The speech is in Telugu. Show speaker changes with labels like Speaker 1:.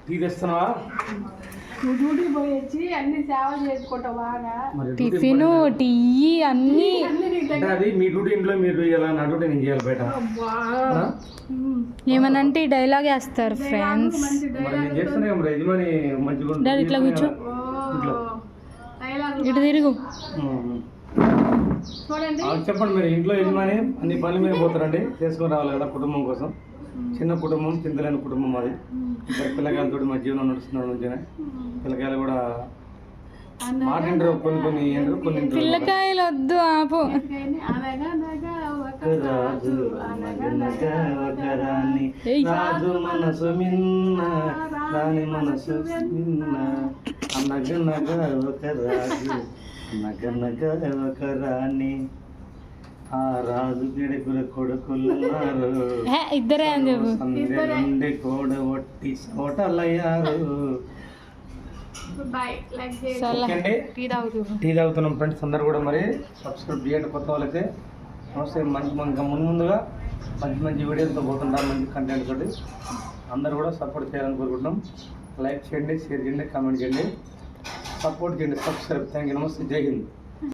Speaker 1: టీ తెస్తున్నావా?
Speaker 2: డ్యూటీకి పోయి వచ్చి అన్ని సేవలు చేసుకుంటావు బాగా.
Speaker 3: టిఫిన్ టీ అన్నీ.
Speaker 1: అంటే అది మీ డ్యూటీ ఇంట్లో మీరు ఇలా నా డ్యూటీ నేను చేయాలి బయట.
Speaker 3: ఏమనంటే ఈ డైలాగ్ వేస్తారు ఫ్రెండ్స్.
Speaker 1: మరి నేను చేస్తానే మరి యజమాని మంచిగా
Speaker 3: డాడీ ఇట్లా కూర్చో,
Speaker 1: ఇంట్లో
Speaker 3: ఇటు తిరుగు.
Speaker 2: చూడండి
Speaker 1: చెప్పండి మీరు ఇంట్లో యజమాని అన్ని పనుల మీద పోతారండి, చేసుకొని రావాలి కదా కుటుంబం కోసం. చిన్న కుటుంబం, చింతలేని కుటుంబం అది. ఇద్దరు పిల్లకాయలతో మా జీవనం నడుస్తున్నాడు మంచిగా. పిల్లకాయలు కూడా మాట్లాడరు, కొన్ని ఏంటారు, కొన్ని
Speaker 3: పిల్లకాయలు వద్దు ఆపు.
Speaker 1: రాజు మనసు మిన్న దాని మనసు మిన్న అనగనగా ఒక రాజు అనగనగా ఒక రాణి ఆ రాజు గిడకుల కొడుకులున్నారు
Speaker 3: ఇద్దరే అని చెప్పు.
Speaker 1: నుండి కోడ ఒట్టి సోటలయ్యారు. టీ తాగుతున్నాం ఫ్రెండ్స్ అందరు కూడా. మరి సబ్స్క్రైబ్ చేయండి కొత్త వాళ్ళైతే. నమస్తే. ఇంకా ముందుగా మంచి మంచి వీడియోలతో పోతుంటారు, మంచి కంటెంట్ తోటి. అందరూ కూడా సపోర్ట్ చేయాలని కోరుకుంటున్నాం. లైక్ చేయండి, షేర్ చేయండి, కామెంట్ చేయండి, సపోర్ట్ చేయండి, సబ్స్క్రైబ్. Thank you. నమస్తే. జై హింద్.